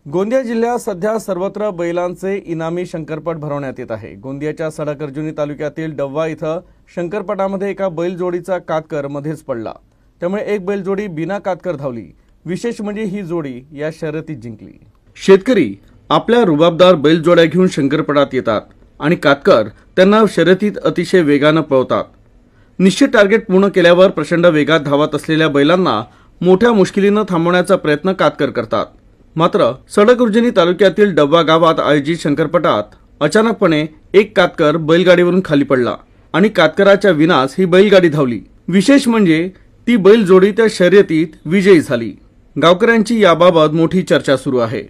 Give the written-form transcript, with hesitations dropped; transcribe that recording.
गोंदिया जिल्ह्यात सध्या सर्वत्र बैलांचे इनामी शंकरपट भरवण्यात येत आहे। गोंदियाच्या सडकर्जुनी तालुक्यातील डव्वा इथं शंकरपटामध्ये एका बैलजोडीचा कातकर मध्येच पडला। त्यामुळे एक बैलजोडी बिना कातकर धावली। विशेष म्हणजे ही जोडी या शर्यतीत जिंकली। शेतकरी आपल्या रुबाबदार बैलजोड्या घेऊन शंकरपटात येतात आणि कातकर त्यांना शर्यतीत अतिशय वेगाने पळवतात। निश्चित टार्गेट पूर्ण केल्यावर प्रचंड वेगात धावत असलेल्या बैलांना मोठ्या मुश्किलीने थांबवण्याचा प्रयत्न कातकर करतात। मात्र सडकर्जुनी तालुक्यातील डब्बा गावात आयोजित शंकरपटात अचानकपणे एक कातकर बैलगाडीवरून खाली पडला आणि कातकराच्या विनाच ही बैलगाडी धावली। विशेष म्हणजे ती बैलजोडी त्या शर्यतीत विजयी झाली। गावकऱ्यांची याबाबत मोठी चर्चा सुरू आहे।